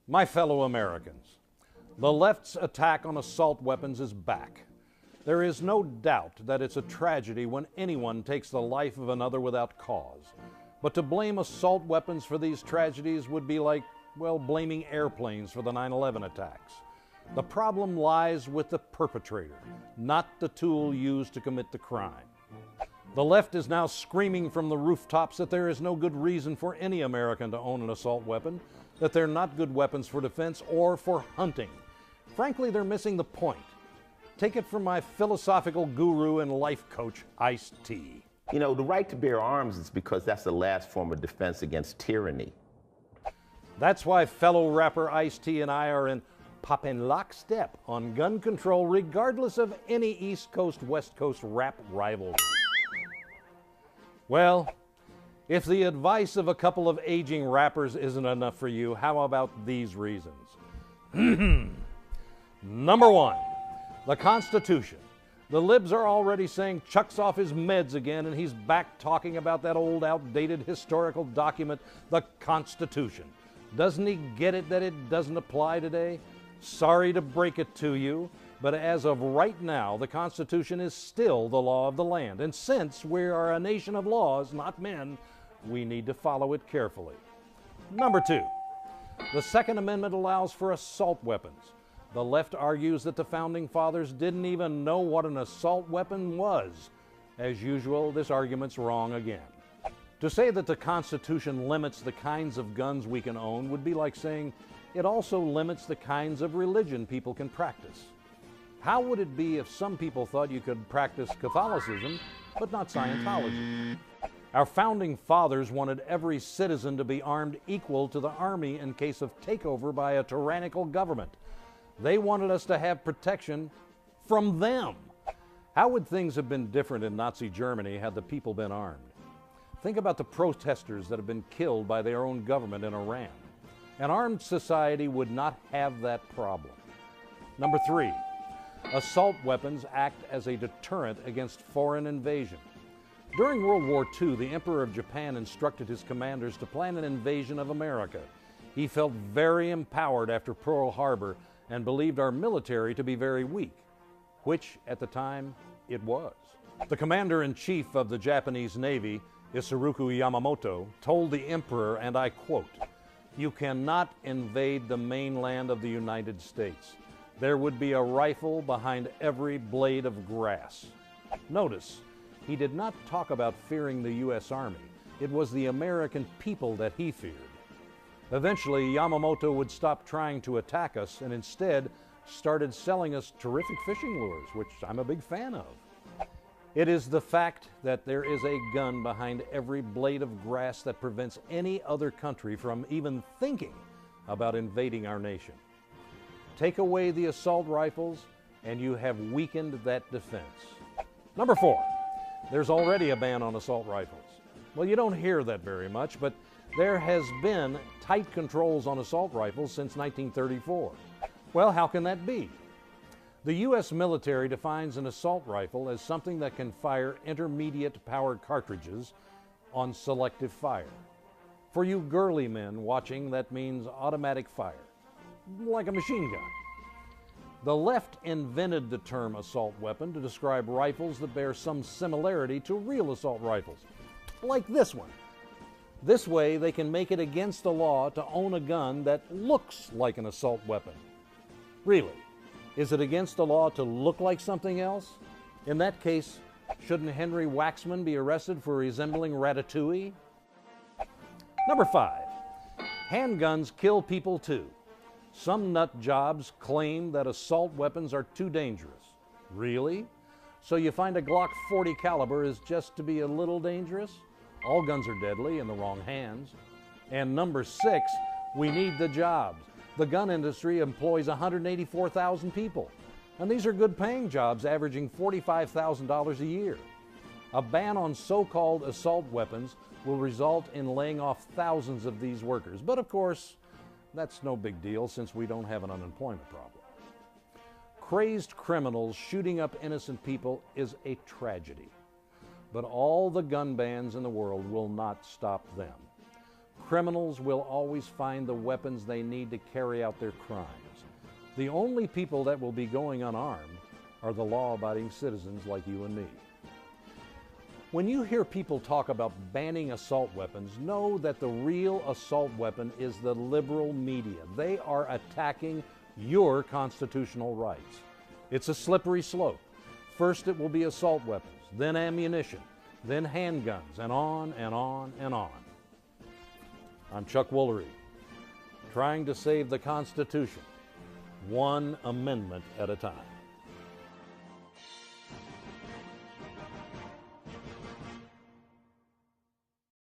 My fellow Americans, the left's attack on assault weapons is back. There is no doubt that it's a tragedy when anyone takes the life of another without cause. But to blame assault weapons for these tragedies would be like, well, blaming airplanes for the 9/11 attacks. The problem lies with the perpetrator, not the tool used to commit the crime. The left is now screaming from the rooftops that there is no good reason for any American to own an assault weapon, that they're not good weapons for defense or for hunting. Frankly, they're missing the point. Take it from my philosophical guru and life coach, Ice-T. You know, the right to bear arms is because that's the last form of defense against tyranny. That's why fellow rapper Ice-T and I are in poppin' lockstep on gun control regardless of any East Coast, West Coast rap rivalry. Well, if the advice of a couple of aging rappers isn't enough for you, how about these reasons? Number one, the Constitution. The libs are already saying Chuck's off his meds again, and he's back talking about that old outdated historical document, the Constitution. Doesn't he get it that it doesn't apply today? Sorry to break it to you, but as of right now, the Constitution is still the law of the land. And since we are a nation of laws, not men, we need to follow it carefully. Number two, the Second Amendment allows for assault weapons. The left argues that the Founding Fathers didn't even know what an assault weapon was. As usual, this argument's wrong again. To say that the Constitution limits the kinds of guns we can own would be like saying it also limits the kinds of religion people can practice. How would it be if some people thought you could practice Catholicism, but not Scientology? Our Founding Fathers wanted every citizen to be armed equal to the army in case of takeover by a tyrannical government. They wanted us to have protection from them. How would things have been different in Nazi Germany had the people been armed? Think about the protesters that have been killed by their own government in Iran. An armed society would not have that problem. Number three, assault weapons act as a deterrent against foreign invasion. During World War II, the Emperor of Japan instructed his commanders to plan an invasion of America. He felt very empowered after Pearl Harbor and believed our military to be very weak, which at the time it was. The commander-in-chief of the Japanese Navy, Isoroku Yamamoto, told the emperor, and I quote, "You cannot invade the mainland of the United States. There would be a rifle behind every blade of grass." Notice, he did not talk about fearing the U.S. Army. It was the American people that he feared. Eventually, Yamamoto would stop trying to attack us and instead started selling us terrific fishing lures, which I'm a big fan of. It is the fact that there is a gun behind every blade of grass that prevents any other country from even thinking about invading our nation. Take away the assault rifles, and you have weakened that defense. Number four, there's already a ban on assault rifles. Well, you don't hear that very much, but there has been tight controls on assault rifles since 1934. Well, how can that be? The U.S. military defines an assault rifle as something that can fire intermediate-powered cartridges on selective fire. For you girly men watching, that means automatic fire, like a machine gun. The left invented the term assault weapon to describe rifles that bear some similarity to real assault rifles, like this one. This way, they can make it against the law to own a gun that looks like an assault weapon. Really? Is it against the law to look like something else? In that case, shouldn't Henry Waxman be arrested for resembling Ratatouille? Number five, handguns kill people too. Some nut jobs claim that assault weapons are too dangerous. Really? So you find a Glock 40 caliber is just to be a little dangerous? All guns are deadly in the wrong hands. And number six, we need the jobs. The gun industry employs 184,000 people, and these are good paying jobs averaging $45,000 a year. A ban on so-called assault weapons will result in laying off thousands of these workers. But of course, that's no big deal since we don't have an unemployment problem. Crazed criminals shooting up innocent people is a tragedy. But all the gun bans in the world will not stop them. Criminals will always find the weapons they need to carry out their crimes. The only people that will be going unarmed are the law-abiding citizens like you and me. When you hear people talk about banning assault weapons, know that the real assault weapon is the liberal media. They are attacking your constitutional rights. It's a slippery slope. First it will be assault weapons, then ammunition, then handguns, and on and on and on. I'm Chuck Woolery, trying to save the Constitution, one amendment at a time.